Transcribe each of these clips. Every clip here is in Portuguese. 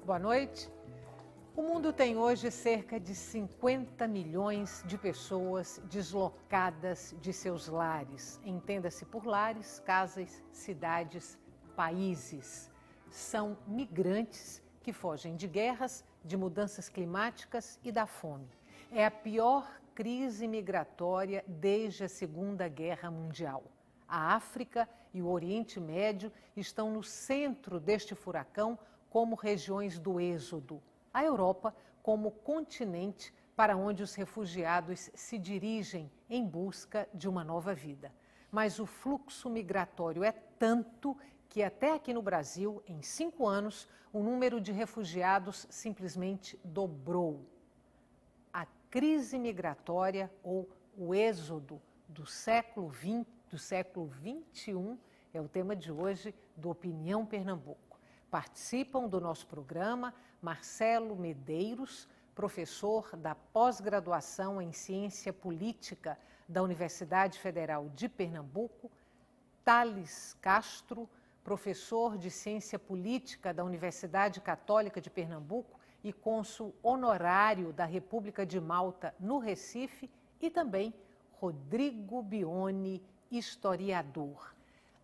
Boa noite. O mundo tem hoje cerca de 50 milhões de pessoas deslocadas de seus lares. Entenda-se por lares, casas, cidades, países. São migrantes que fogem de guerras, de mudanças climáticas e da fome. É a pior crise migratória desde a Segunda Guerra Mundial. A África e o Oriente Médio estão no centro deste furacão como regiões do êxodo. A Europa como continente para onde os refugiados se dirigem em busca de uma nova vida. Mas o fluxo migratório é tanto que até aqui no Brasil, em 5 anos, o número de refugiados simplesmente dobrou. A crise migratória ou o êxodo do século XX, do século XXI, é o tema de hoje do Opinião Pernambuco. Participam do nosso programa Marcelo Medeiros, professor da pós-graduação em Ciência Política da Universidade Federal de Pernambuco, Thales Castro, professor de Ciência Política da Universidade Católica de Pernambuco e cônsul honorário da República de Malta no Recife, e também Rodrigo Bione, historiador.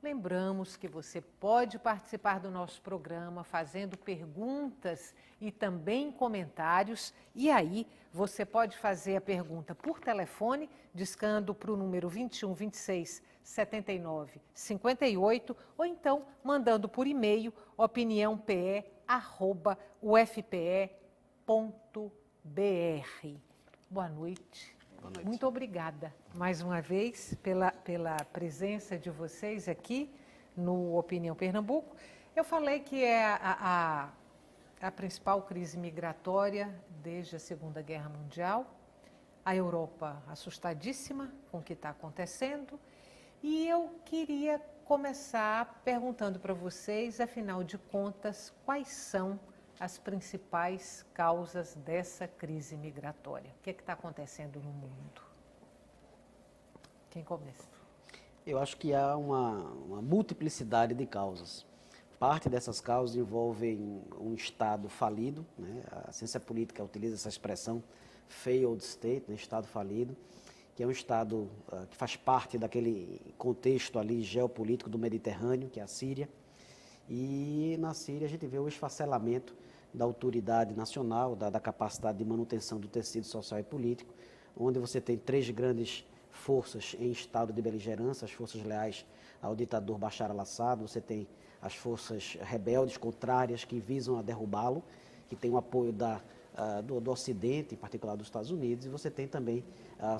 Lembramos que você pode participar do nosso programa fazendo perguntas e também comentários. E aí você pode fazer a pergunta por telefone, discando para o número 21 26 79 58, ou então mandando por e-mail opiniãope@ufpe.br. Boa noite. Boa noite. Muito obrigada, mais uma vez, pela presença de vocês aqui no Opinião Pernambuco. Eu falei que é a principal crise migratória desde a Segunda Guerra Mundial. A Europa assustadíssima com o que está acontecendo. E eu queria começar perguntando para vocês, afinal de contas, quais são as principais causas dessa crise migratória? O que está acontecendo no mundo? Quem começa? Eu acho que há uma multiplicidade de causas. Parte dessas causas envolvem um Estado falido, né? A ciência política utiliza essa expressão, failed state, né? Estado falido, que é um Estado que faz parte daquele contexto ali geopolítico do Mediterrâneo, que é a Síria. E na Síria a gente vê o esfacelamento da autoridade nacional, da capacidade de manutenção do tecido social e político, onde você tem 3 grandes forças em estado de beligerância, as forças leais ao ditador Bashar al-Assad, você tem as forças rebeldes contrárias que visam a derrubá-lo, que tem o apoio do Ocidente, em particular dos Estados Unidos, e você tem também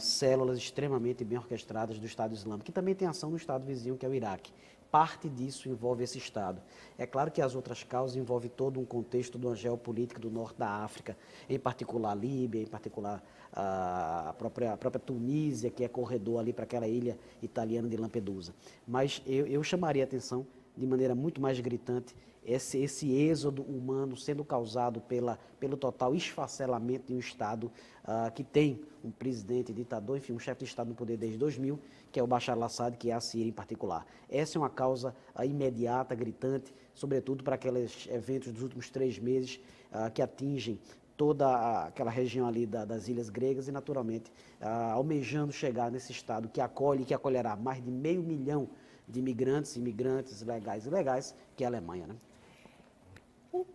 células extremamente bem orquestradas do Estado Islâmico, que também tem ação no Estado vizinho, que é o Iraque. Parte disso envolve esse Estado. É claro que as outras causas envolvem todo um contexto de uma geopolítica do norte da África, em particular a Líbia, em particular a própria Tunísia, que é corredor ali para aquela ilha italiana de Lampedusa. Mas eu chamaria a atenção de maneira muito mais gritante esse êxodo humano sendo causado pelo total esfacelamento de um Estado que tem um presidente ditador, enfim, um chefe de Estado no poder desde 2000, que é o Bashar al-Assad, que é a Síria em particular. Essa é uma causa imediata, gritante, sobretudo para aqueles eventos dos últimos 3 meses que atingem toda aquela região ali das ilhas gregas e, naturalmente, almejando chegar nesse Estado que acolhe e que acolherá mais de 500 mil de imigrantes, legais e ilegais, que é a Alemanha, né? O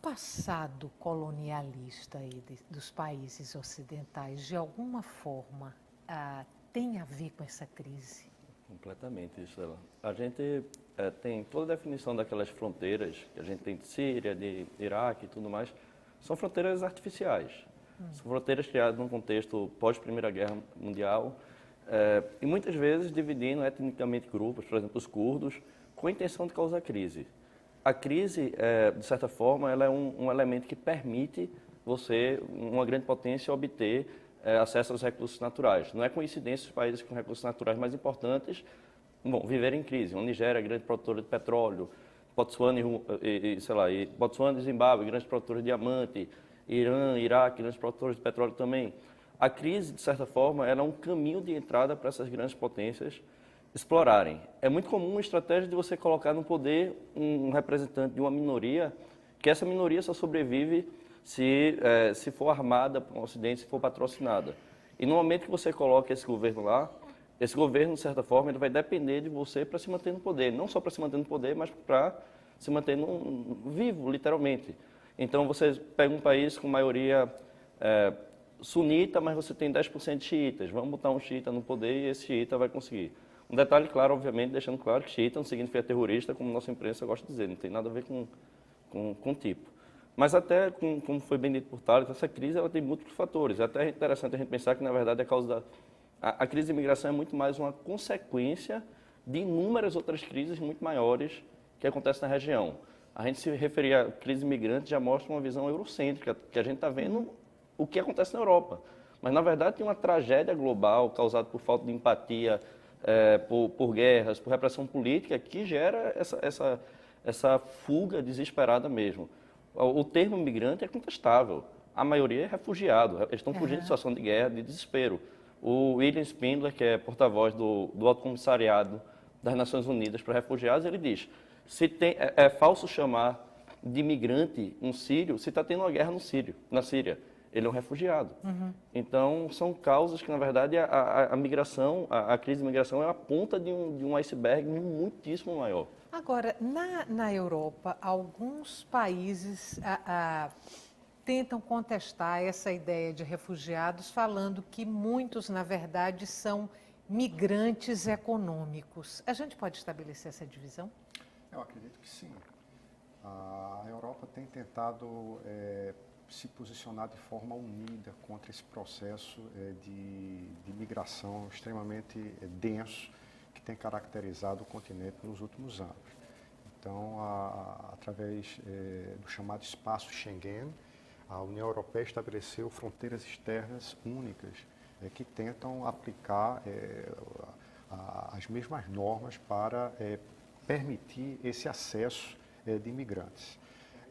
passado colonialista aí dos países ocidentais, de alguma forma, tem a ver com essa crise? Completamente, Gisela. A gente tem toda a definição daquelas fronteiras que a gente tem de Síria, de Iraque e tudo mais, são fronteiras artificiais. São fronteiras criadas num contexto pós-Primeira Guerra Mundial, e muitas vezes dividindo etnicamente grupos, por exemplo, os curdos, com a intenção de causar crise. A crise, de certa forma, ela é um elemento que permite você, uma grande potência, obter acesso aos recursos naturais. Não é coincidência os países com recursos naturais mais importantes viverem em crise. A Nigéria, grande produtora de petróleo, Botsuana e Zimbábue, grandes produtores de diamante, Irã, Iraque, grandes produtores de petróleo também. A crise, de certa forma, ela é um caminho de entrada para essas grandes potências explorarem. É muito comum uma estratégia de você colocar no poder um representante de uma minoria que essa minoria só sobrevive se for armada para o Ocidente, se for patrocinada. E no momento que você coloca esse governo lá, esse governo, de certa forma, ele vai depender de você para se manter no poder. Não só para se manter no poder, mas para se manter vivo, literalmente. Então, você pega um país com maioria sunita, mas você tem 10% de xiitas. Vamos botar um xiita no poder e esse xiita vai conseguir. Um detalhe claro, obviamente, deixando claro que xiita não significa terrorista, como nossa imprensa gosta de dizer. Não tem nada a ver com tipo. Mas até, como foi bem dito por Thales, essa crise ela tem múltiplos fatores. É até interessante a gente pensar que, na verdade, a causa a crise de imigração é muito mais uma consequência de inúmeras outras crises muito maiores que acontecem na região. A gente se referir à crise imigrante já mostra uma visão eurocêntrica, que a gente está vendo o que acontece na Europa. Mas, na verdade, tem uma tragédia global causada por falta de empatia, por guerras, por repressão política, que gera essa fuga desesperada mesmo. O termo migrante é contestável. A maioria é refugiado. Eles estão fugindo de situação de guerra, de desespero. O William Spindler, que é porta-voz do Alto Comissariado das Nações Unidas para Refugiados, ele diz: é falso chamar de migrante um sírio se está tendo uma guerra na Síria. Ele é um refugiado. Então, são causas que, na verdade, a migração, a crise de migração é a ponta de um iceberg muitíssimo maior. Agora, na Europa, alguns países tentam contestar essa ideia de refugiados, falando que muitos, na verdade, são migrantes econômicos. A gente pode estabelecer essa divisão? Eu acredito que sim. A Europa tem tentado se posicionar de forma unida contra esse processo de migração extremamente denso que tem caracterizado o continente nos últimos anos. Então, através do chamado espaço Schengen, a União Europeia estabeleceu fronteiras externas únicas que tentam aplicar as mesmas normas para permitir esse acesso de imigrantes.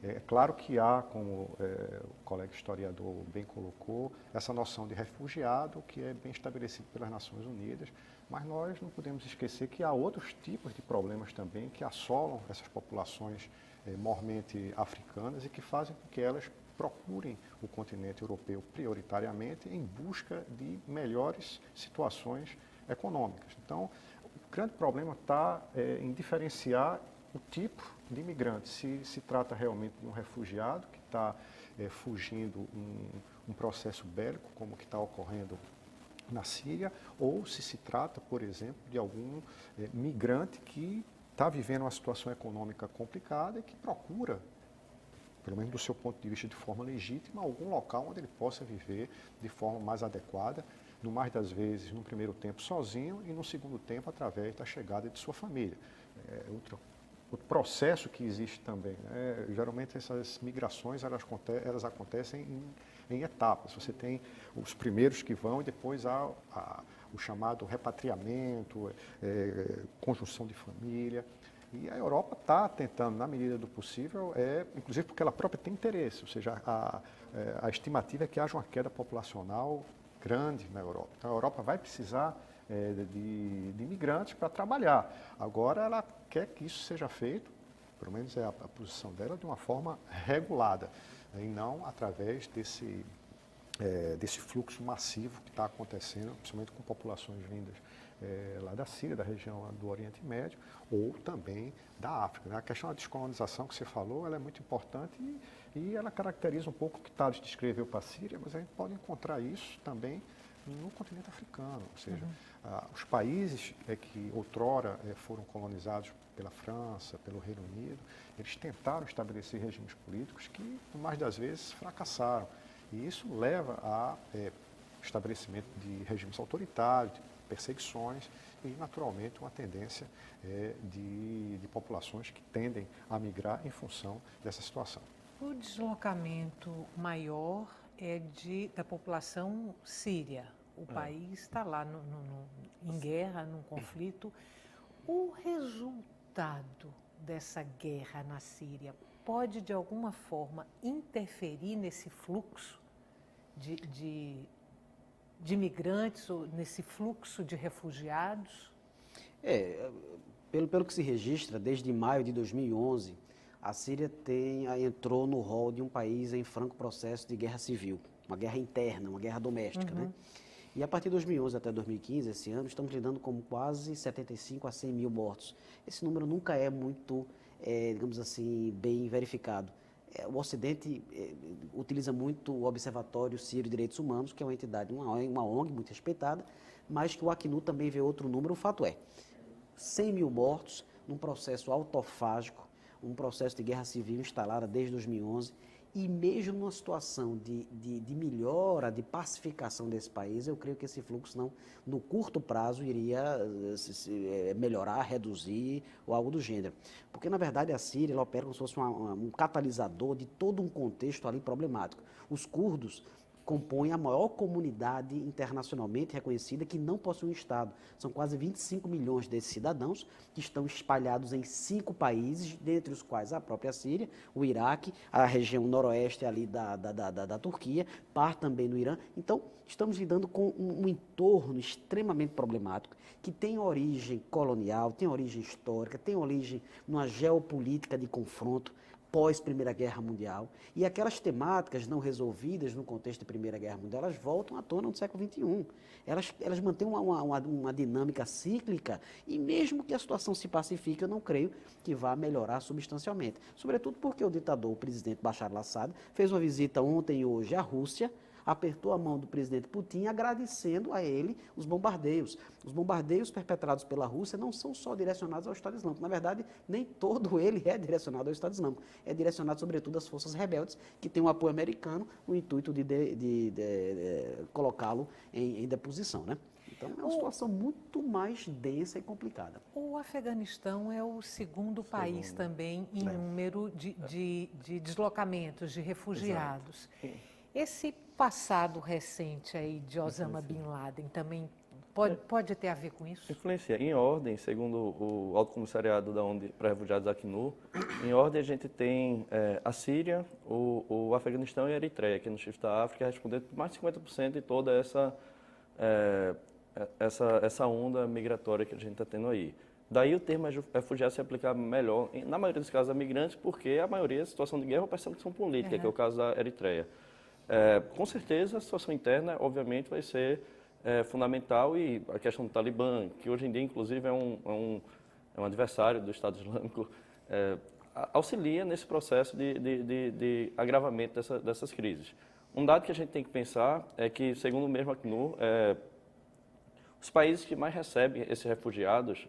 É claro que há, como o colega historiador bem colocou, essa noção de refugiado que é bem estabelecido pelas Nações Unidas, mas nós não podemos esquecer que há outros tipos de problemas também que assolam essas populações mormente africanas e que fazem com que elas procurem o continente europeu prioritariamente em busca de melhores situações econômicas. Então, o grande problema está em diferenciar o tipo de imigrante, se trata realmente de um refugiado que está fugindo um processo bélico, como que está ocorrendo na Síria, ou se trata, por exemplo, de algum migrante que está vivendo uma situação econômica complicada e que procura, pelo menos do seu ponto de vista de forma legítima, algum local onde ele possa viver de forma mais adequada, no mais das vezes, no primeiro tempo sozinho e no segundo tempo através da chegada de sua família. Outro processo que existe também, né? Geralmente essas migrações elas acontecem em etapas. Você tem os primeiros que vão e depois há o chamado repatriamento, conjunção de família. E a Europa está tentando, na medida do possível, inclusive porque ela própria tem interesse, ou seja, a estimativa é que haja uma queda populacional grande na Europa. Então a Europa vai precisar de imigrantes para trabalhar. Agora ela quer que isso seja feito, pelo menos é a posição dela, de uma forma regulada, e não através desse fluxo massivo que está acontecendo, principalmente com populações vindas lá da Síria, da região do Oriente Médio, ou também da África, né? A questão da descolonização que você falou, ela é muito importante e ela caracteriza um pouco o que Thales descreveu para a Síria, mas a gente pode encontrar isso também no continente africano, ou seja, os países que outrora foram colonizados pela França, pelo Reino Unido, eles tentaram estabelecer regimes políticos que, por mais das vezes, fracassaram. E isso leva a estabelecimento de regimes autoritários, de perseguições e, naturalmente, uma tendência de populações que tendem a migrar em função dessa situação. O deslocamento maior é da população síria. O país está lá em guerra, num conflito. O resultado dessa guerra na Síria pode, de alguma forma, interferir nesse fluxo de migrantes, ou nesse fluxo de refugiados? Pelo que se registra, desde maio de 2011, a Síria entrou no rol de um país em franco processo de guerra civil, uma guerra interna, uma guerra doméstica, né? E a partir de 2011 até 2015, esse ano, estamos lidando com quase 75 a 100 mil mortos. Esse número nunca é muito, digamos assim, bem verificado. O Ocidente utiliza muito o Observatório Sírio de Direitos Humanos, que é uma entidade, uma ONG muito respeitada, mas que o Acnur também vê outro número. O fato é, 100 mil mortos num processo autofágico, um processo de guerra civil instalada desde 2011, e mesmo numa situação de melhora, de pacificação desse país, eu creio que esse fluxo não, no curto prazo, iria melhorar, reduzir ou algo do gênero. Porque, na verdade, a Síria ela opera como se fosse um catalisador de todo um contexto ali problemático. Os curdos compõem a maior comunidade internacionalmente reconhecida que não possui um Estado. São quase 25 milhões desses cidadãos que estão espalhados em 5 países, dentre os quais a própria Síria, o Iraque, a região noroeste ali da Turquia, parte também do Irã. Então, estamos lidando com um entorno extremamente problemático, que tem origem colonial, tem origem histórica, tem origem numa geopolítica de confronto, pós-Primeira Guerra Mundial, e aquelas temáticas não resolvidas no contexto de Primeira Guerra Mundial, elas voltam à tona no século XXI. Elas mantêm uma dinâmica cíclica, e mesmo que a situação se pacifique, eu não creio que vá melhorar substancialmente. Sobretudo porque o ditador, o presidente Bashar al-Assad, fez uma visita ontem e hoje à Rússia, apertou a mão do presidente Putin, agradecendo a ele os bombardeios. Os bombardeios perpetrados pela Rússia não são só direcionados ao Estado Islâmico. Na verdade, nem todo ele é direcionado ao Estado Islâmico. É direcionado, sobretudo, às forças rebeldes, que têm um apoio americano no intuito de colocá-lo em deposição, né? Então, é uma situação muito mais densa e complicada. O Afeganistão é o segundo país também em número de deslocamentos, de refugiados. Esse passado recente aí de Osama Bin Laden também pode ter a ver com isso? Influencia. Em ordem, segundo o Alto Comissariado da ONU para Refugiados Acnur, em ordem a gente tem a Síria, o Afeganistão e a Eritreia, aqui no Chifre da África, respondendo por mais de 50% de toda essa onda migratória que a gente está tendo aí. Daí o termo refugiado se aplicar melhor, na maioria dos casos, a migrantes, porque a maioria é situação de guerra ou perseguição política, que é o caso da Eritreia. Com certeza, a situação interna, obviamente, vai ser fundamental, e a questão do Talibã, que hoje em dia, inclusive, é um adversário do Estado Islâmico, auxilia nesse processo de agravamento dessas crises. Um dado que a gente tem que pensar é que, segundo o mesmo Acnur, os países que mais recebem esses refugiados,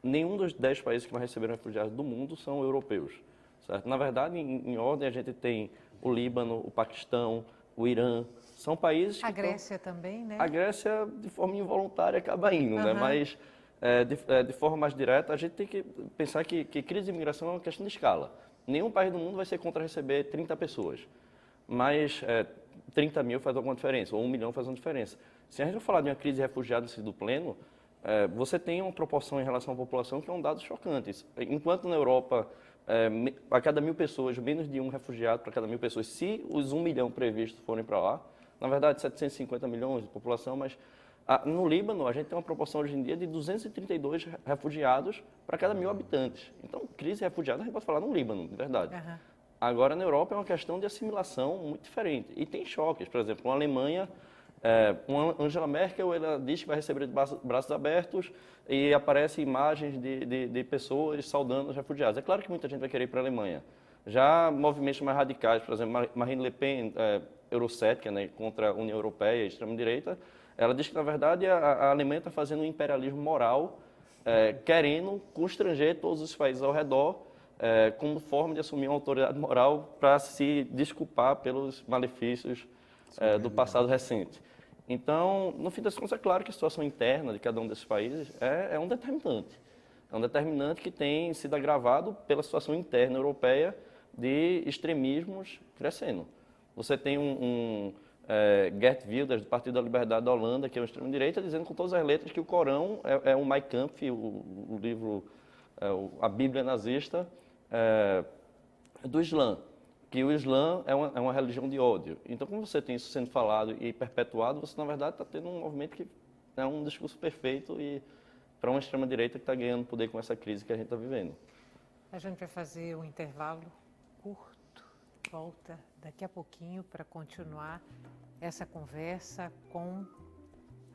nenhum dos 10 países que mais receberam refugiados do mundo são europeus. Certo? Na verdade, em ordem, a gente tem o Líbano, o Paquistão, o Irã, são países que... A Grécia também, né? A Grécia, de forma involuntária, acaba indo, né? Mas, de forma mais direta, a gente tem que pensar que crise de imigração é uma questão de escala. Nenhum país do mundo vai ser contra receber 30 pessoas, mas 30 mil faz alguma diferença, ou 1 milhão faz uma diferença. Se a gente for falar de uma crise de refugiados do pleno, você tem uma proporção em relação à população que é um dado chocante. Enquanto na Europa, a cada 1.000 pessoas, menos de um refugiado para cada 1.000 pessoas, se os 1 milhão previstos forem para lá, na verdade 750 milhões de população, mas no Líbano a gente tem uma proporção hoje em dia de 232 refugiados para cada 1.000 habitantes. Então, crise de refugiados a gente pode falar no Líbano, de verdade. Agora, na Europa é uma questão de assimilação muito diferente. E tem choques, por exemplo, na Alemanha, uma Angela Merkel, ela diz que vai receber de braços abertos e aparecem imagens de pessoas saudando os refugiados. É claro que muita gente vai querer ir para a Alemanha. Já movimentos mais radicais, por exemplo, Marine Le Pen, eurocética, né, contra a União Europeia, extrema-direita, ela diz que, na verdade, a Alemanha está fazendo um imperialismo moral, querendo constranger todos os países ao redor, como forma de assumir uma autoridade moral para se desculpar pelos malefícios do passado recente. Então, no fim das contas, é claro que a situação interna de cada um desses países é um determinante. É um determinante que tem sido agravado pela situação interna europeia de extremismos crescendo. Você tem Geert Wilders, do Partido da Liberdade da Holanda, que é uma extrema-direita, dizendo com todas as letras que o Corão é um Mein Kampf, o livro, a Bíblia nazista do Islã. Que o Islã é uma religião de ódio. Então, como você tem isso sendo falado e perpetuado, você, na verdade, está tendo um movimento que é um discurso perfeito e para uma extrema-direita que está ganhando poder com essa crise que a gente está vivendo. A gente vai fazer um intervalo curto, volta daqui a pouquinho para continuar essa conversa com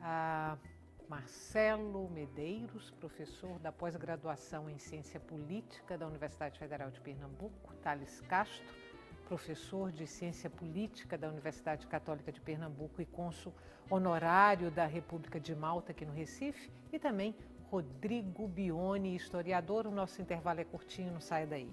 a Marcelo Medeiros, professor da pós-graduação em Ciência Política da Universidade Federal de Pernambuco, Thales Castro, professor de Ciência Política da Universidade Católica de Pernambuco e cônsul honorário da República de Malta, aqui no Recife, e também Rodrigo Bione, historiador. O nosso intervalo é curtinho, não saia daí.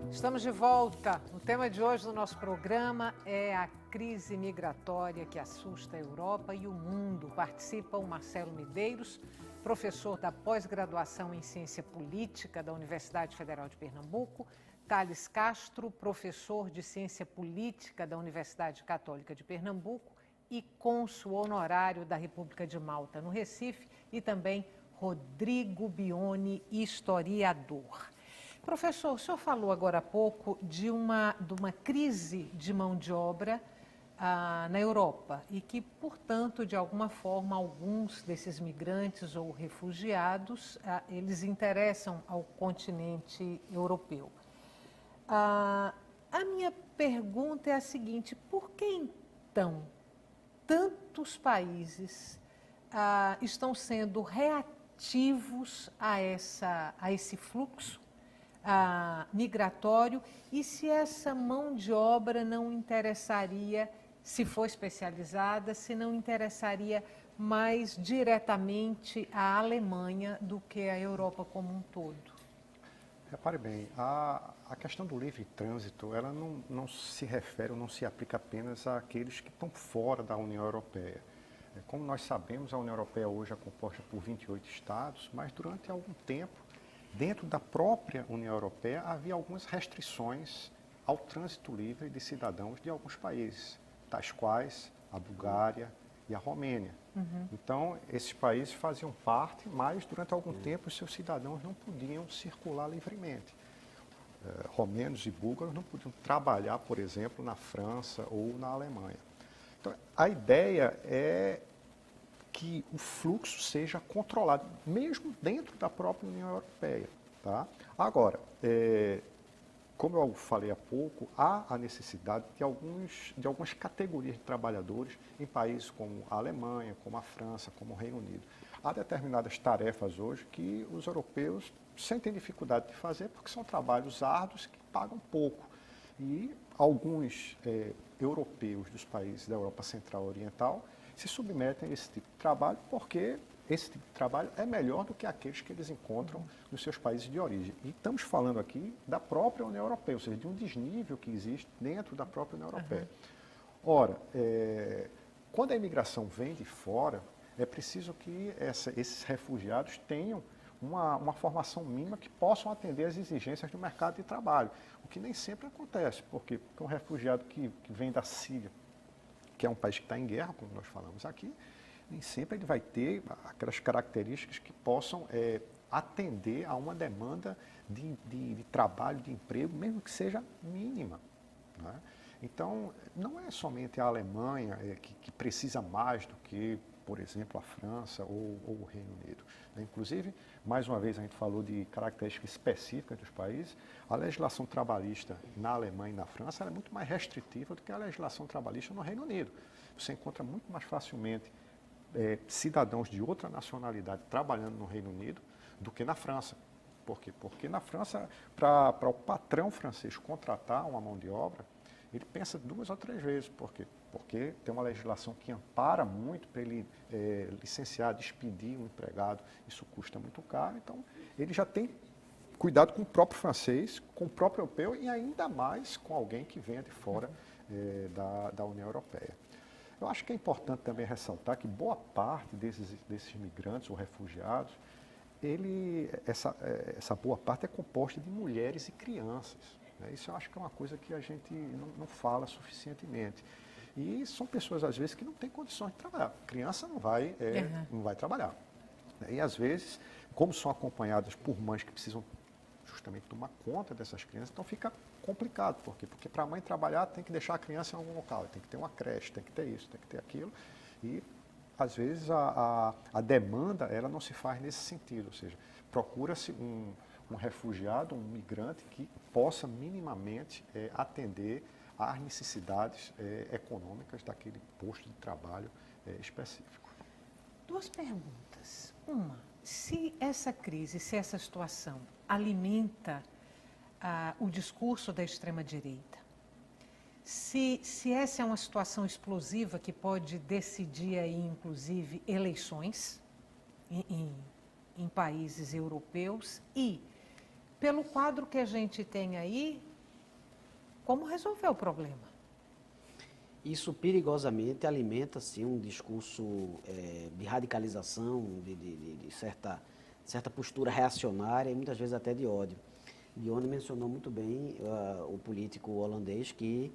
Estamos de volta. O tema de hoje do nosso programa é a crise migratória que assusta a Europa e o mundo. Participa o Marcelo Medeiros, professor da pós-graduação em Ciência Política da Universidade Federal de Pernambuco, Thales Castro, professor de Ciência Política da Universidade Católica de Pernambuco e cônsul honorário da República de Malta, no Recife, e também Rodrigo Bione, historiador. Professor, o senhor falou agora há pouco de uma crise de mão de obra na Europa e que, portanto, de alguma forma, alguns desses migrantes ou refugiados, eles interessam ao continente europeu. A minha pergunta é a seguinte: por que então tantos países estão sendo reativos a esse fluxo migratório, e se essa mão de obra não interessaria, se for especializada, se não interessaria mais diretamente a Alemanha do que a Europa como um todo? Repare bem, a questão do livre trânsito, ela não se refere ou não se aplica apenas àqueles que estão fora da União Europeia. Como nós sabemos, a União Europeia hoje é composta por 28 estados, mas durante algum tempo, dentro da própria União Europeia, havia algumas restrições ao trânsito livre de cidadãos de alguns países, tais quais a Bulgária e a Romênia. Então, esses países faziam parte, mas durante algum tempo os seus cidadãos não podiam circular livremente. Romênios e búlgaros não podiam trabalhar, por exemplo, na França ou na Alemanha. Então, a ideia é que o fluxo seja controlado, mesmo dentro da própria União Europeia. Tá? Agora, como eu falei há pouco, há a necessidade de algumas categorias de trabalhadores em países como a Alemanha, como a França, como o Reino Unido. Há determinadas tarefas hoje que os europeus sentem dificuldade de fazer porque são trabalhos árduos que pagam pouco. E alguns europeus dos países da Europa Central e Oriental se submetem a esse tipo de trabalho porque esse tipo de trabalho é melhor do que aqueles que eles encontram nos seus países de origem. E estamos falando aqui da própria União Europeia, ou seja, de um desnível que existe dentro da própria União Europeia. Ora, quando a imigração vem de fora, é preciso que esses refugiados tenham uma formação mínima que possam atender às exigências do mercado de trabalho, o que nem sempre acontece, porque um refugiado que vem da Síria, que é um país que está em guerra, como nós falamos aqui, nem sempre ele vai ter aquelas características que possam atender a uma demanda de trabalho, de emprego, mesmo que seja mínima. Né? Então, não é somente a Alemanha que precisa mais do que, por exemplo, a França ou o Reino Unido. Inclusive, mais uma vez, a gente falou de características específicas dos países. A legislação trabalhista na Alemanha e na França é muito mais restritiva do que a legislação trabalhista no Reino Unido. Você encontra muito mais facilmente cidadãos de outra nacionalidade trabalhando no Reino Unido do que na França. Por quê? Porque na França, para o patrão francês contratar uma mão de obra, ele pensa 2 ou 3 vezes. Por quê? Porque tem uma legislação que ampara muito para ele licenciar, despedir um empregado. Isso custa muito caro. Então, ele já tem cuidado com o próprio francês, com o próprio europeu e ainda mais com alguém que venha de fora da União Europeia. Eu acho que é importante também ressaltar que boa parte desses migrantes ou refugiados, essa boa parte é composta de mulheres e crianças. Isso eu acho que é uma coisa que a gente não fala suficientemente. E são pessoas, às vezes, que não têm condições de trabalhar. Criança não vai trabalhar. E, às vezes, como são acompanhadas por mães que precisam justamente tomar conta dessas crianças, então fica complicado. Por quê? Porque para a mãe trabalhar tem que deixar a criança em algum local, tem que ter uma creche, tem que ter isso, tem que ter aquilo. E, às vezes, a demanda ela não se faz nesse sentido, ou seja, procura-se um refugiado, um migrante que possa minimamente atender às necessidades econômicas daquele posto de trabalho específico. Duas perguntas. Uma, se essa crise, se essa situação alimenta o discurso da extrema-direita, se essa é uma situação explosiva que pode decidir aí, inclusive, eleições em países europeus e, pelo quadro que a gente tem aí, como resolver o problema? Isso perigosamente alimenta, sim, um discurso de radicalização, de certa postura reacionária e muitas vezes até de ódio. Dionne mencionou muito bem o político holandês que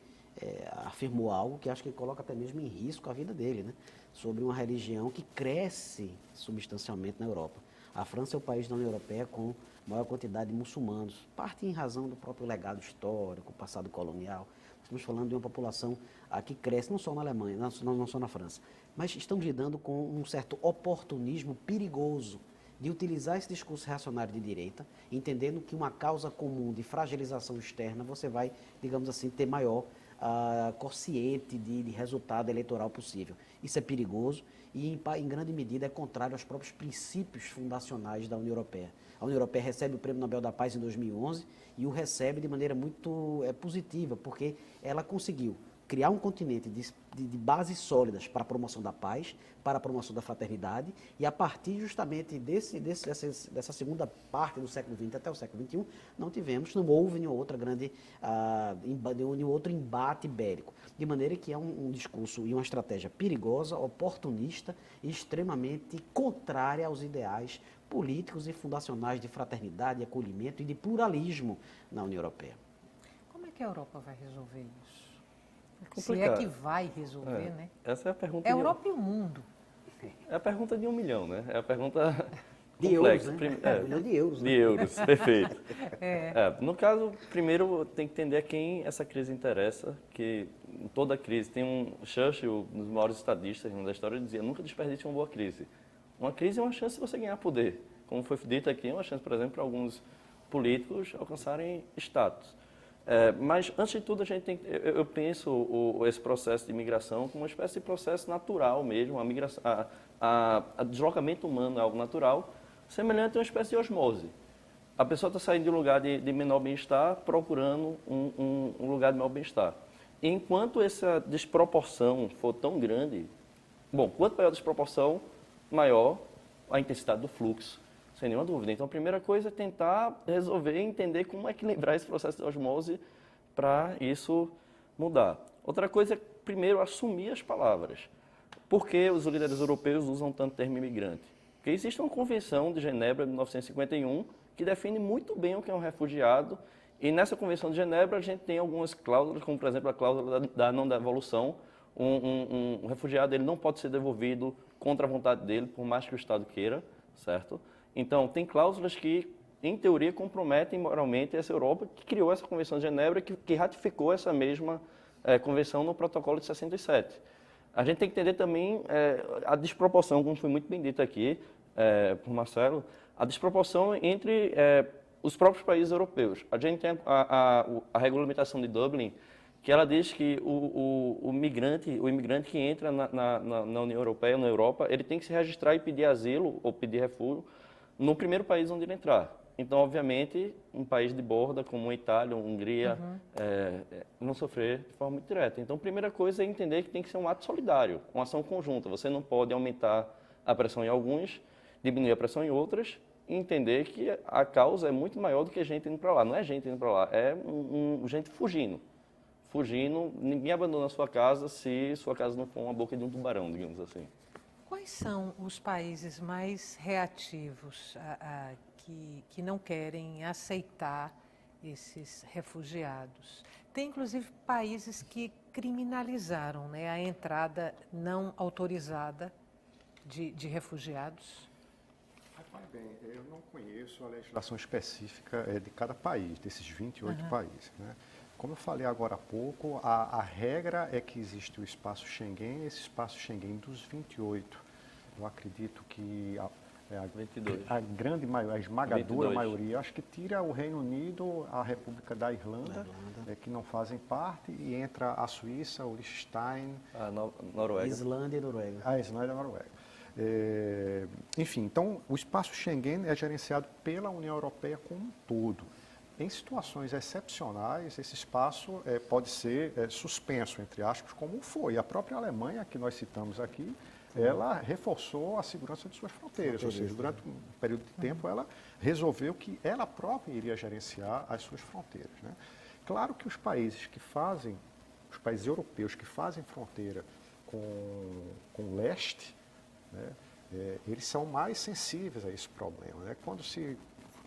afirmou algo que acho que coloca até mesmo em risco a vida dele, né? Sobre uma religião que cresce substancialmente na Europa. A França é o país da União Europeia com maior quantidade de muçulmanos, parte em razão do próprio legado histórico, passado colonial. Estamos falando de uma população que cresce, não só na Alemanha, não só na França, mas estamos lidando com um certo oportunismo perigoso de utilizar esse discurso reacionário de direita, entendendo que uma causa comum de fragilização externa você vai, digamos assim, ter maior quociente de resultado eleitoral possível. Isso é perigoso e, em grande medida, é contrário aos próprios princípios fundacionais da União Europeia. A União Europeia recebe o Prêmio Nobel da Paz em 2011 e o recebe de maneira muito positiva, porque ela conseguiu criar um continente de bases sólidas para a promoção da paz, para a promoção da fraternidade, e a partir justamente dessa segunda parte do século XX até o século XXI, não houve nenhum outro embate bélico. De maneira que é um discurso e uma estratégia perigosa, oportunista e extremamente contrária aos ideais políticos e fundacionais de fraternidade, de acolhimento e de pluralismo na União Europeia. Como é que a Europa vai resolver isso? É Se é que vai resolver, né? Essa é a pergunta. É a Europa e o mundo. É a pergunta de 1 milhão, né? É a pergunta de complexa. euros, né? 1 milhão de euros. De euros, perfeito. No caso, primeiro tem que entender a quem essa crise interessa, que em toda crise tem Churchill, um dos maiores estadistas da história, dizia: nunca desperdice uma boa crise. Uma crise é uma chance de você ganhar poder. Como foi dito aqui, é uma chance, por exemplo, para alguns políticos alcançarem status. Mas, antes de tudo, eu penso esse processo de migração como uma espécie de processo natural mesmo. A deslocamento humano é algo natural, semelhante a uma espécie de osmose. A pessoa está saindo de um lugar de menor bem-estar, procurando um lugar de maior bem-estar. Enquanto essa desproporção for tão grande, quanto maior a desproporção, maior a intensidade do fluxo, sem nenhuma dúvida. Então, a primeira coisa é tentar resolver e entender como equilibrar esse processo de osmose para isso mudar. Outra coisa é, primeiro, assumir as palavras. Por que os líderes europeus usam tanto o termo imigrante? Porque existe uma Convenção de Genebra de 1951 que define muito bem o que é um refugiado, e nessa Convenção de Genebra a gente tem algumas cláusulas, como, por exemplo, a cláusula da não devolução. Um refugiado ele não pode ser devolvido contra a vontade dele, por mais que o Estado queira, certo? Então, tem cláusulas que, em teoria, comprometem moralmente essa Europa que criou essa Convenção de Genebra, que ratificou essa mesma convenção no protocolo de 67. A gente tem que entender também a desproporção, como foi muito bem dito aqui por Marcelo, a desproporção entre os próprios países europeus. A gente tem a regulamentação de Dublin, que ela diz que o imigrante que entra na União Europeia, na Europa, ele tem que se registrar e pedir asilo ou pedir refúgio no primeiro país onde ele entrar. Então, obviamente, um país de borda, como a Itália, a Hungria, vão sofrer de forma muito direta. Então, a primeira coisa é entender que tem que ser um ato solidário, uma ação conjunta. Você não pode aumentar a pressão em alguns, diminuir a pressão em outras, e entender que a causa é muito maior do que gente indo para lá. Não é gente indo para lá, é gente fugindo. Fugindo, ninguém abandona a sua casa se sua casa não for uma boca de um tubarão, digamos assim. Quais são os países mais reativos que não querem aceitar esses refugiados? Tem, inclusive, países que criminalizaram, né, a entrada não autorizada de refugiados. Vai bem, eu não conheço a legislação específica de cada país, desses 28 países, né? Como eu falei agora há pouco, a regra é que existe o espaço Schengen, esse espaço Schengen dos 28. Eu acredito que 22. a grande maioria, a esmagadora 22. maioria, acho que tira o Reino Unido, a República da Irlanda, que não fazem parte, e entra a Suíça, o Liechtenstein, A Noruega. Islândia e Noruega. a Islândia e a Noruega. Enfim, então o espaço Schengen é gerenciado pela União Europeia como um todo. Em situações excepcionais, esse espaço pode ser suspenso, entre aspas, como foi. A própria Alemanha, que nós citamos aqui, ela reforçou a segurança de suas fronteiras, ou seja, durante um período de tempo ela resolveu que ela própria iria gerenciar as suas fronteiras, né? Claro que os países europeus que fazem fronteira com o leste, né, eles são mais sensíveis a esse problema, né? Quando se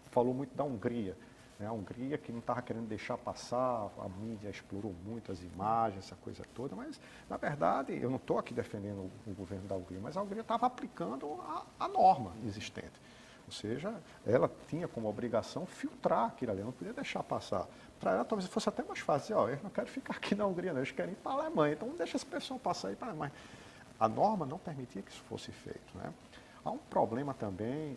falou muito da Hungria, né, a Hungria que não estava querendo deixar passar, a mídia explorou muito as imagens, essa coisa toda, mas, na verdade, eu não estou aqui defendendo o governo da Hungria, mas a Hungria estava aplicando a norma existente. Ou seja, ela tinha como obrigação filtrar aquilo ali, não podia deixar passar. Para ela, talvez fosse até mais fácil, eu não quero ficar aqui na Hungria, não, eles querem ir para a Alemanha, então deixa essa pessoa passar aí para a Alemanha. A norma não permitia que isso fosse feito, né? Há um problema também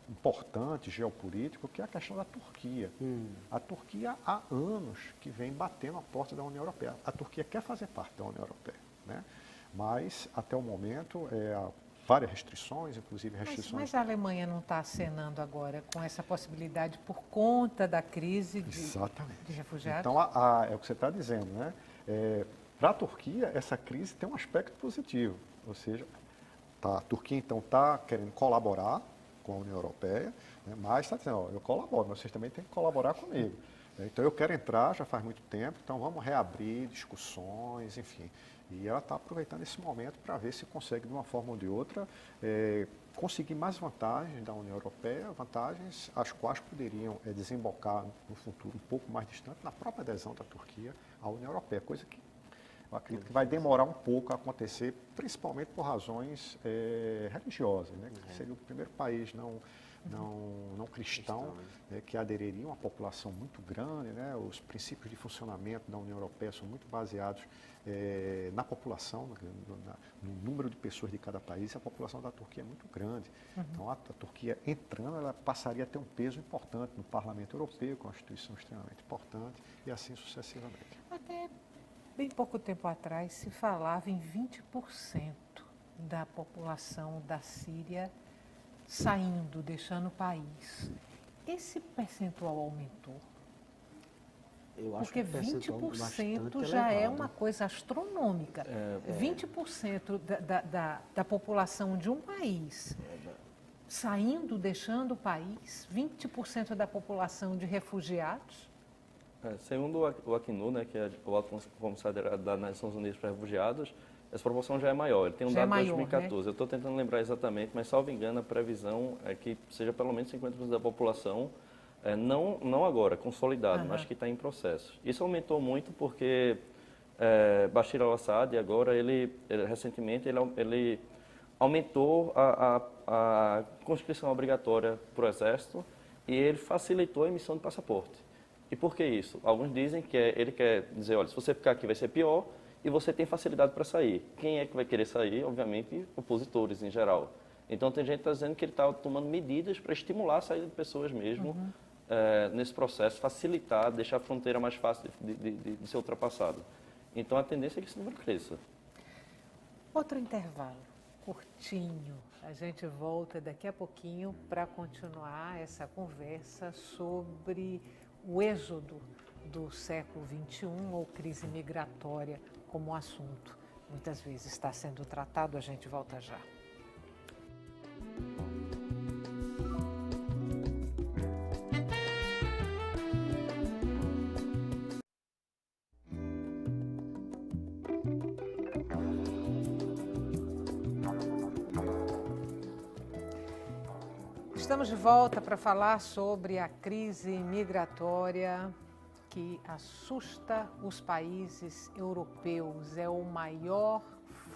importante, geopolítico, que é a questão da Turquia. A Turquia há anos que vem batendo a porta da União Europeia. A Turquia quer fazer parte da União Europeia, né? Mas, até o momento, há várias restrições, inclusive restrições... Mas a Alemanha não está acenando agora com essa possibilidade por conta da crise de refugiados? Então, é o que você está dizendo, né? Para a Turquia, essa crise tem um aspecto positivo, ou seja, a Turquia, então, está querendo colaborar com a União Europeia, né, mas está dizendo, eu colaboro, mas vocês também têm que colaborar comigo. Então, eu quero entrar já faz muito tempo, então vamos reabrir discussões, enfim. E ela está aproveitando esse momento para ver se consegue, de uma forma ou de outra, conseguir mais vantagens da União Europeia, vantagens as quais poderiam desembocar no futuro um pouco mais distante na própria adesão da Turquia à União Europeia, coisa que eu acredito que vai demorar um pouco a acontecer, principalmente por razões religiosas, né? Que seria o primeiro país não cristão, né, que aderiria, uma população muito grande, né? Os princípios de funcionamento da União Europeia são muito baseados na população, no número de pessoas de cada país. A população da Turquia é muito grande. Então, a Turquia entrando, ela passaria a ter um peso importante no Parlamento Europeu, com uma instituição extremamente importante, e assim sucessivamente. Até bem pouco tempo atrás se falava em 20% da população da Síria saindo, deixando o país. Esse percentual aumentou? Eu acho Porque que o percentual 20% bastante já é elevado. uma coisa astronômica. 20% da população de um país saindo, deixando o país, 20% da população de refugiados. Segundo o Acnur, né, que é o Alto Comissariado das Nações Unidas para Refugiados, essa proporção já é maior. Ele tem um Já é dado de maior, 2014. Né? Eu estou tentando lembrar exatamente, mas, salvo engano, a previsão é que seja pelo menos 50% da população, não agora, consolidado, mas que está em processo. Isso aumentou muito porque Bashar al-Assad, agora, recentemente, ele aumentou a conscrição obrigatória para o Exército e ele facilitou a emissão de passaporte. E por que isso? Alguns dizem que ele quer dizer, olha, se você ficar aqui vai ser pior e você tem facilidade para sair. Quem é que vai querer sair? Obviamente, opositores em geral. Então, tem gente que está dizendo que ele está tomando medidas para estimular a saída de pessoas mesmo nesse processo, facilitar, deixar a fronteira mais fácil de ser ultrapassada. Então, a tendência é que esse número cresça. Outro intervalo, curtinho. A gente volta daqui a pouquinho para continuar essa conversa sobre o êxodo do século XXI ou crise migratória como assunto. Muitas vezes está sendo tratado, a gente volta já. Estamos de volta para falar sobre a crise migratória que assusta os países europeus. É o maior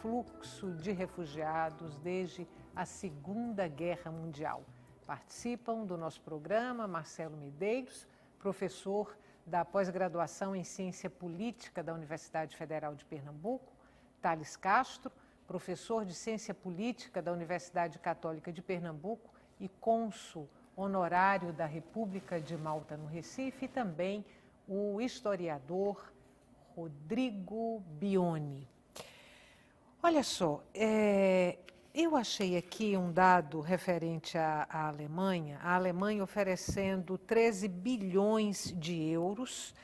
fluxo de refugiados desde a Segunda Guerra Mundial. Participam do nosso programa Marcelo Medeiros, professor da pós-graduação em Ciência Política da Universidade Federal de Pernambuco, Thales Castro, professor de Ciência Política da Universidade Católica de Pernambuco e cônsul honorário da República de Malta no Recife, e também o historiador Rodrigo Bioni. Olha só, eu achei aqui um dado referente à Alemanha, a Alemanha oferecendo 13 bilhões de euros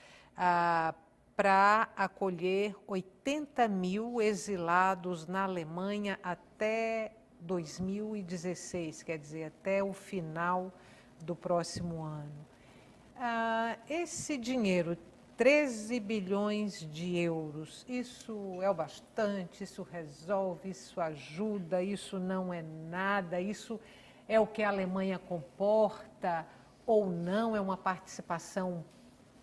para acolher 80 mil exilados na Alemanha até 2016, quer dizer, até o final do próximo ano. Esse dinheiro, 13 bilhões de euros, isso é o bastante, isso resolve, isso ajuda, isso não é nada, isso é o que a Alemanha comporta ou não, é uma participação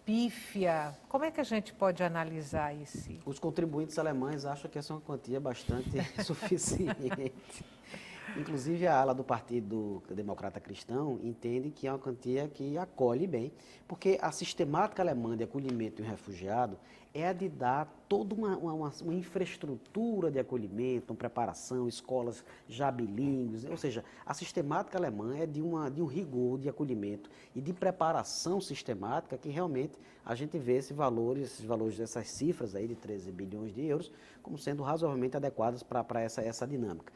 pífia? Como é que a gente pode analisar isso? Os contribuintes alemães acham que essa é uma quantia bastante suficiente. Inclusive, a ala do Partido Democrata Cristão entende que é uma quantia que acolhe bem, porque a sistemática alemã de acolhimento de um refugiado é a de dar toda uma infraestrutura de acolhimento, uma preparação, escolas já bilíngues, ou seja, a sistemática alemã é de um rigor de acolhimento e de preparação sistemática que realmente a gente vê esses valores dessas cifras aí de 13 bilhões de euros como sendo razoavelmente adequadas para essa dinâmica.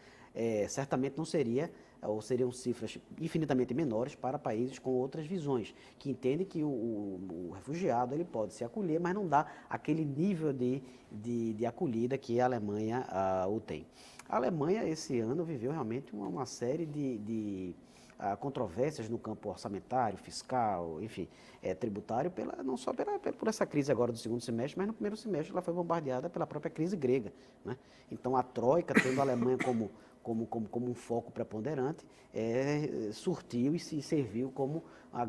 Certamente não seria, ou seriam cifras infinitamente menores para países com outras visões, que entendem que o refugiado ele pode se acolher, mas não dá aquele nível de acolhida que a Alemanha o tem. A Alemanha, esse ano, viveu realmente uma série de controvérsias no campo orçamentário, fiscal, enfim, tributário, não só por essa crise agora do segundo semestre, mas no primeiro semestre ela foi bombardeada pela própria crise grega, né? Então a Troika, tendo a Alemanha como um foco preponderante, surtiu e se serviu como o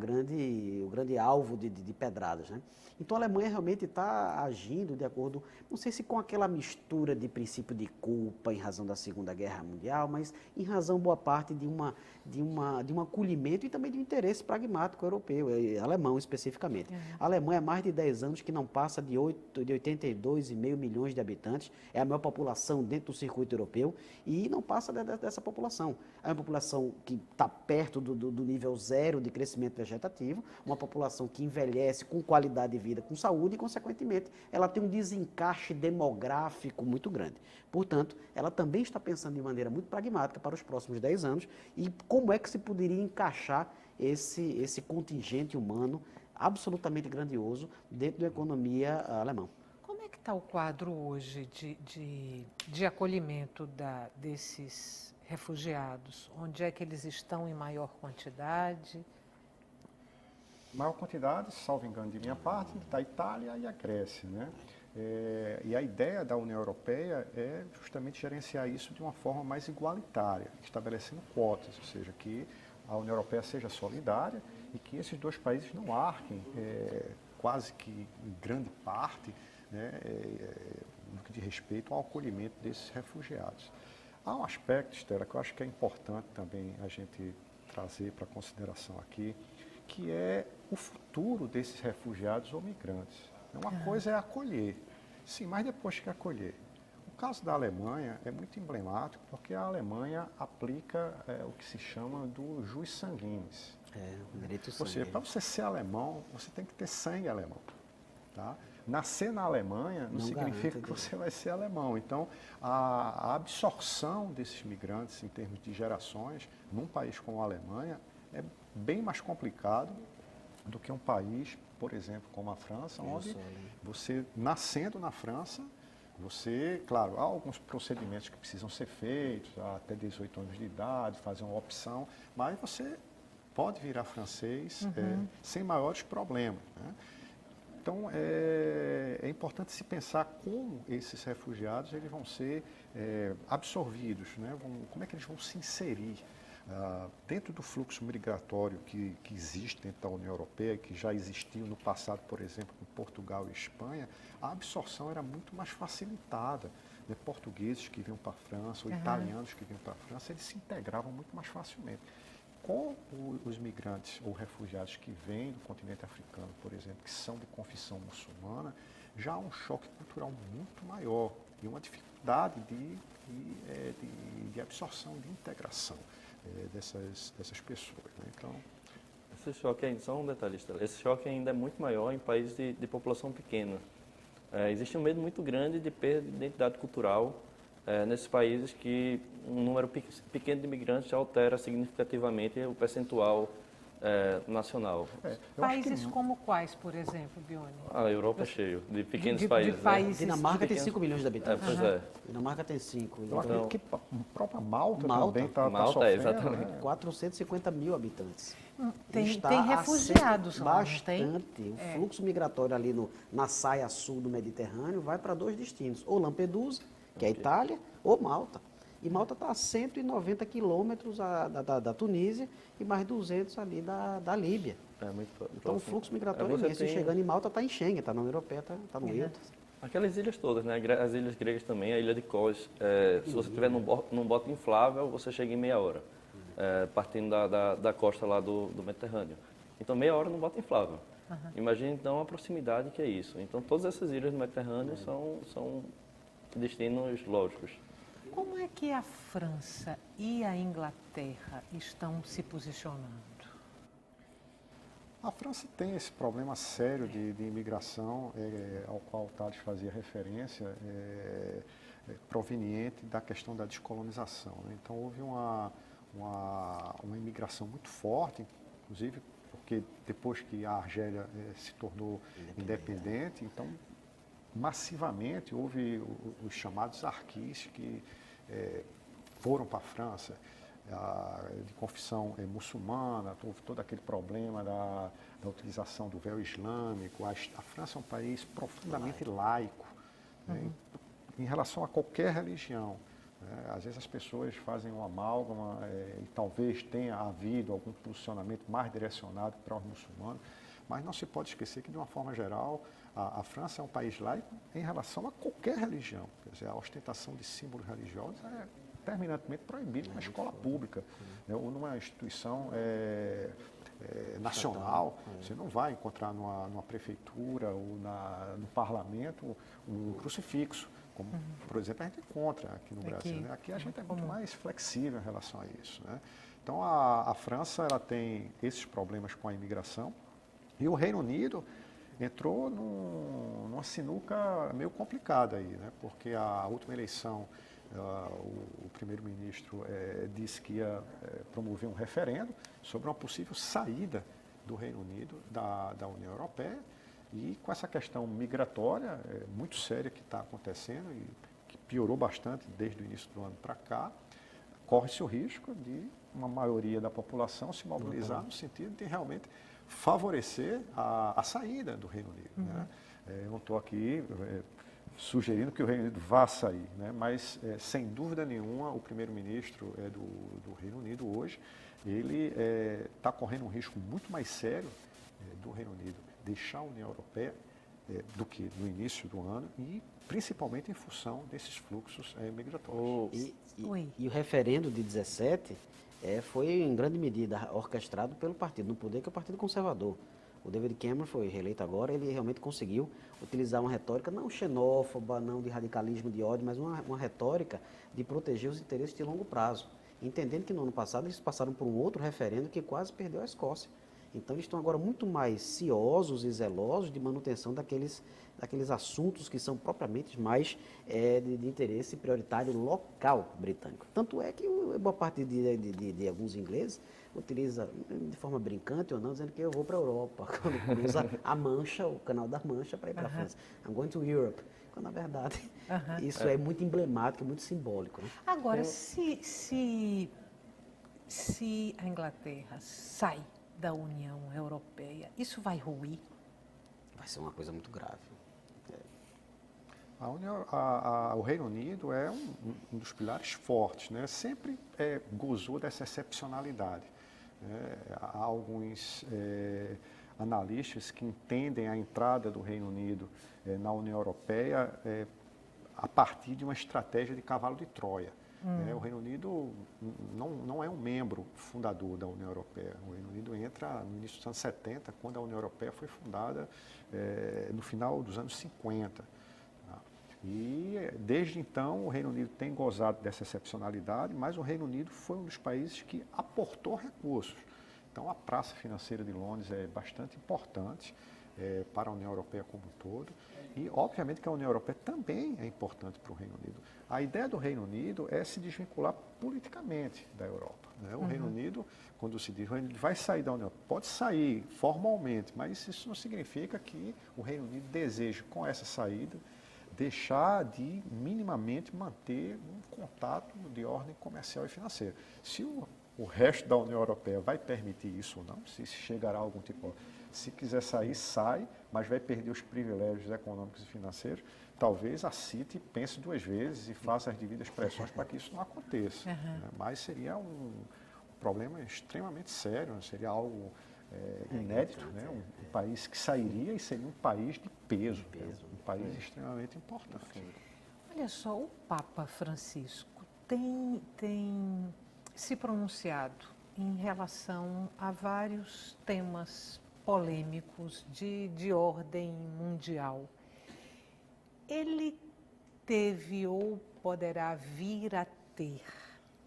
grande alvo de pedradas, né? Então a Alemanha realmente está agindo de acordo, não sei se com aquela mistura de princípio de culpa em razão da Segunda Guerra Mundial, mas em razão boa parte de um acolhimento e também de um interesse pragmático europeu, alemão especificamente. A Alemanha há mais de 10 anos que não passa de 82,5 milhões de habitantes, é a maior população dentro do circuito europeu e não passa dessa população. É uma população que está perto do nível zero de crescimento vegetativo, uma população que envelhece com qualidade de vida, com saúde e, consequentemente, ela tem um desencaixe demográfico muito grande. Portanto, ela também está pensando de maneira muito pragmática para os próximos 10 anos e como é que se poderia encaixar esse contingente humano absolutamente grandioso dentro da economia alemã. Como é que está o quadro hoje de acolhimento desses refugiados? Onde é que eles estão em maior quantidade? Maior quantidade, salvo engano de minha parte, da Itália e a Grécia, né? E a ideia da União Europeia é justamente gerenciar isso de uma forma mais igualitária, estabelecendo quotas, ou seja, que a União Europeia seja solidária e que esses dois países não arquem quase que em grande parte, né, no que diz respeito ao acolhimento desses refugiados. Há um aspecto, Estela, que eu acho que é importante também a gente trazer para consideração aqui, que é o futuro desses refugiados ou migrantes. Uma coisa é acolher, sim, mas depois que acolher. O caso da Alemanha é muito emblemático porque a Alemanha aplica o que se chama do jus sanguinis. Direito Ou seja, para você ser alemão, você tem que ter sangue alemão. Tá? Nascer na Alemanha não significa que você vai ser alemão. Então, a absorção desses migrantes em termos de gerações num país como a Alemanha é bem mais complicado do que um país, por exemplo, como a França, onde você, nascendo na França, claro, há alguns procedimentos que precisam ser feitos, até 18 anos de idade, fazer uma opção, mas você pode virar francês sem maiores problemas, né? Então, é importante se pensar como esses refugiados eles vão ser absorvidos, né? Como é que eles vão se inserir dentro do fluxo migratório que existe dentro da União Europeia, que já existiu no passado, por exemplo, com Portugal e Espanha. A absorção era muito mais facilitada, portugueses que vinham para a França, ou italianos que vinham para a França, eles se integravam muito mais facilmente. Com os migrantes ou refugiados que vêm do continente africano, por exemplo, que são de confissão muçulmana, já há um choque cultural muito maior e uma dificuldade de absorção, de integração dessas pessoas. Né? Então, Esse choque ainda, só um detalhe, Estela, esse choque ainda é muito maior em países de população pequena. Existe um medo muito grande de perda de identidade cultural nesses países que um número pequeno de imigrantes já altera significativamente o percentual nacional. Países como quais, por exemplo, Bione? A Europa é cheio de pequenos de países. né? países Dinamarca tem 5 milhões de habitantes. Pois é. Dinamarca tem 5. eu acredito que a própria Malta Malta. também está Malta, sofrendo. exatamente. Né? 450 mil habitantes. Tem Está refugiados a lá, não tem? bastante. O fluxo migratório ali na saia sul do Mediterrâneo vai para 2 destinos, ou Lampedusa, que é a Itália, ou Malta. E Malta está a 190 quilômetros da Tunísia e mais 200 ali da Líbia. Muito Então o próximo. fluxo migratório é Você imenso. E tem chegando em Malta está em Schengen, está na União Europeia, está no EUTAS. Aquelas ilhas todas, né? As ilhas gregas também, a ilha de Kos. Se você estiver num bote inflável, você chega em meia hora, partindo da costa lá do Mediterrâneo. Então, meia hora num bote inflável. Imagine, então, a proximidade que é isso. Então, todas essas ilhas do Mediterrâneo são destinos lógicos. Como é que a França e a Inglaterra estão se posicionando? A França tem esse problema sério de imigração, ao qual o Tales fazia referência, proveniente da questão da descolonização. Né? Então, houve uma imigração muito forte, inclusive porque depois que a Argélia se tornou independente, então, massivamente, houve os chamados arquis que foram para a França, de confissão muçulmana, houve todo aquele problema da utilização do véu islâmico. A França é um país profundamente laico, né, em relação a qualquer religião. Né. Às vezes as pessoas fazem um amálgama e talvez tenha havido algum posicionamento mais direcionado para os muçulmanos, mas não se pode esquecer que, de uma forma geral, a França é um país laico em relação a qualquer religião. Quer dizer, a ostentação de símbolos religiosos é terminantemente proibida na escola pública, né, ou numa instituição nacional. Você não vai encontrar numa prefeitura ou no parlamento um crucifixo, como, por exemplo, a gente encontra aqui no Brasil. Né? Aqui a gente é muito mais flexível em relação a isso. Né? Então, a França ela tem esses problemas com a imigração e o Reino Unido entrou numa sinuca meio complicada aí, né? Porque a última eleição, o primeiro-ministro disse que ia promover um referendo sobre uma possível saída do Reino Unido da União Europeia, e com essa questão migratória muito séria que está acontecendo e que piorou bastante desde o início do ano para cá, corre-se o risco de uma maioria da população se mobilizar no sentido de realmente favorecer a saída do Reino Unido. Né? Eu não estou aqui sugerindo que o Reino Unido vá sair, né? Mas, sem dúvida nenhuma, o primeiro-ministro do Reino Unido hoje, ele está correndo um risco muito mais sério do Reino Unido deixar a União Europeia do que no início do ano, e principalmente em função desses fluxos migratórios. E o referendo de 17 foi em grande medida orquestrado pelo partido no poder, que é o Partido Conservador. O David Cameron foi reeleito agora, ele realmente conseguiu utilizar uma retórica não xenófoba, não de radicalismo, de ódio, mas uma retórica de proteger os interesses de longo prazo. Entendendo que no ano passado eles passaram por um outro referendo que quase perdeu a Escócia. Então eles estão agora muito mais ciosos e zelosos de manutenção daqueles assuntos que são propriamente mais de interesse prioritário local britânico. Tanto é que boa parte de alguns ingleses utiliza, de forma brincante ou não, dizendo que eu vou para a Europa, quando cruza a Mancha, o Canal da Mancha, para ir para a França. I'm going to Europe. Quando, na verdade, isso é muito emblemático, muito simbólico. Né? Agora, se a Inglaterra sai da União Europeia, isso vai ruir? Vai ser uma coisa muito grave. O Reino Unido é um dos pilares fortes, né? Sempre gozou dessa excepcionalidade. Há alguns analistas que entendem a entrada do Reino Unido na União Europeia a partir de uma estratégia de cavalo de Troia. O Reino Unido não é um membro fundador da União Europeia. O Reino Unido entra no início dos anos 70, quando a União Europeia foi fundada no final dos anos 50. Tá? E desde então o Reino Unido tem gozado dessa excepcionalidade, mas o Reino Unido foi um dos países que aportou recursos. Então a praça financeira de Londres é bastante importante para a União Europeia como um todo. E, obviamente, que a União Europeia também é importante para o Reino Unido. A ideia do Reino Unido é se desvincular politicamente da Europa. Né? O Reino Unido, quando se diz, o Reino Unido vai sair da União, pode sair formalmente, mas isso não significa que o Reino Unido deseja, com essa saída, deixar de minimamente manter um contato de ordem comercial e financeira. Se o resto da União Europeia vai permitir isso ou não, se chegará a algum tipo... Se quiser sair, sai, mas vai perder os privilégios econômicos e financeiros. Talvez a City pense duas vezes e faça as devidas pressões para que isso não aconteça. Né? Mas seria um problema extremamente sério, né? Seria algo inédito, né? Um país que sairia e seria um país de peso, um país extremamente importante. Olha só, o Papa Francisco tem se pronunciado em relação a vários temas polêmicos de ordem mundial. Ele teve ou poderá vir a ter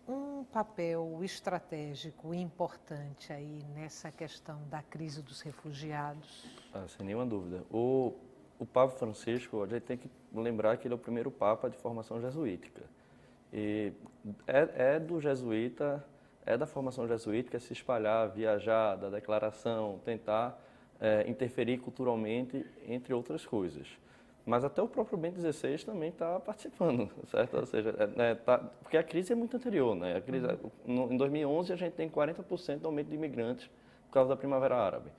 um papel estratégico importante aí nessa questão da crise dos refugiados? Sem nenhuma dúvida. O Papa Francisco, a gente tem que lembrar que ele é o primeiro Papa de formação jesuítica. E do jesuíta, da formação jesuítica se espalhar, viajar, da declaração, tentar interferir culturalmente, entre outras coisas. Mas até o próprio Bento XVI também está participando, certo? Ou seja, porque a crise é muito anterior, né? A crise, em 2011 a gente tem 40% de aumento de imigrantes por causa da Primavera Árabe.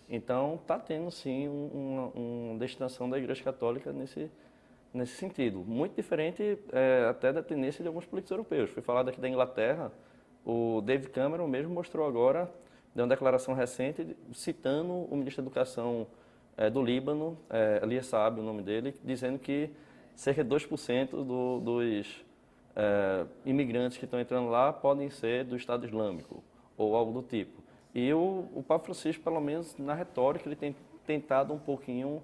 Então está tendo sim uma destinação da Igreja Católica nesse sentido. Muito diferente até da tendência de alguns políticos europeus. Foi falado aqui da Inglaterra, o David Cameron mesmo mostrou agora, deu uma declaração recente, citando o ministro da Educação do Líbano, Elias Saab, o nome dele, dizendo que cerca de 2% dos imigrantes que estão entrando lá podem ser do Estado Islâmico, ou algo do tipo. E o Papa Francisco, pelo menos na retórica, ele tem tentado um pouquinho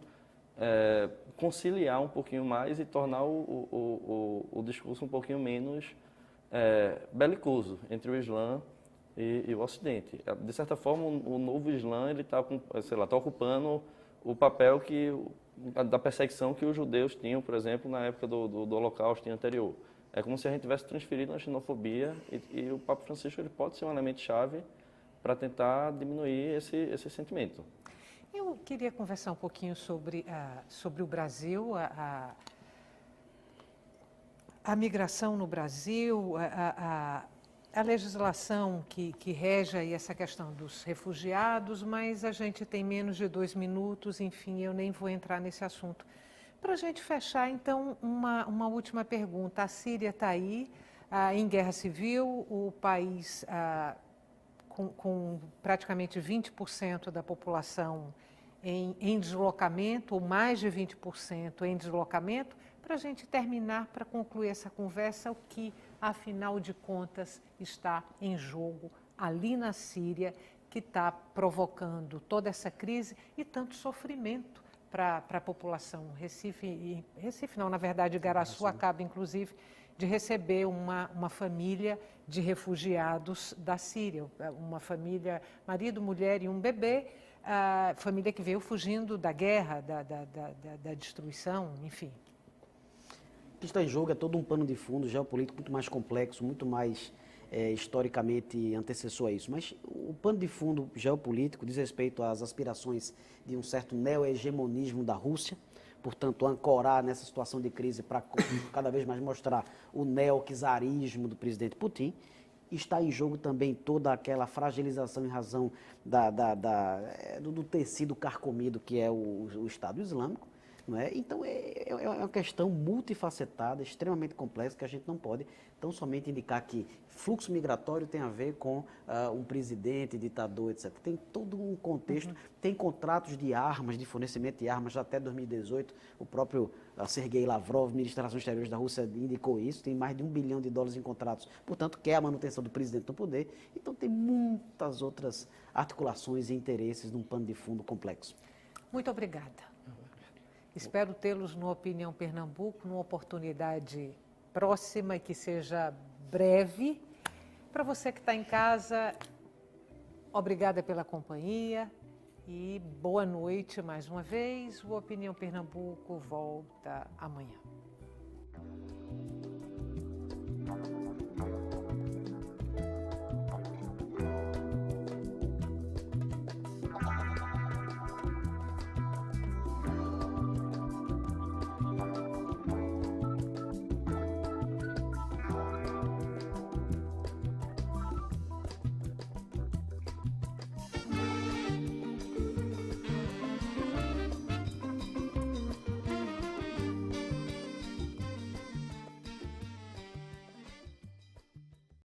conciliar um pouquinho mais e tornar o discurso um pouquinho menos belicoso entre o Islã e o Ocidente. De certa forma, o novo Islã ele está ocupando o papel da perseguição que os judeus tinham, por exemplo, na época do Holocausto anterior. É como se a gente tivesse transferido a xenofobia e o Papa Francisco ele pode ser um elemento-chave para tentar diminuir esse sentimento. Eu queria conversar um pouquinho sobre o Brasil, a migração no Brasil, a legislação que rege aí essa questão dos refugiados, mas a gente tem menos de 2 minutos, enfim, eu nem vou entrar nesse assunto. Para a gente fechar, então, uma última pergunta. A Síria está aí, em guerra civil, o país com praticamente 20% da população em deslocamento, ou mais de 20% em deslocamento. Para a gente terminar, para concluir essa conversa, o que, afinal de contas, está em jogo ali na Síria, que está provocando toda essa crise e tanto sofrimento para a população. Recife não, na verdade, Igaraçu acaba, inclusive, de receber uma família de refugiados da Síria, uma família, marido, mulher e um bebê, família que veio fugindo da guerra, da destruição, enfim. O que está em jogo é todo um pano de fundo geopolítico muito mais complexo, muito mais historicamente antecessor a isso. Mas o pano de fundo geopolítico diz respeito às aspirações de um certo neo-hegemonismo da Rússia, portanto, ancorar nessa situação de crise para cada vez mais mostrar o neo-czarismo do presidente Putin. Está em jogo também toda aquela fragilização em razão do tecido carcomido que é o Estado Islâmico. Não é? Então, é uma questão multifacetada, extremamente complexa, que a gente não pode tão somente indicar que fluxo migratório tem a ver com um presidente, ditador, etc. Tem todo um contexto, tem contratos de armas, de fornecimento de armas, já até 2018, o próprio Sergei Lavrov, ministro das Relações Exteriores da Rússia, indicou isso, tem mais de $1 bilhão em contratos, portanto, quer a manutenção do presidente no poder, então tem muitas outras articulações e interesses num pano de fundo complexo. Muito obrigada. Espero tê-los no Opinião Pernambuco, numa oportunidade próxima e que seja breve. Para você que está em casa, obrigada pela companhia e boa noite mais uma vez. O Opinião Pernambuco volta amanhã.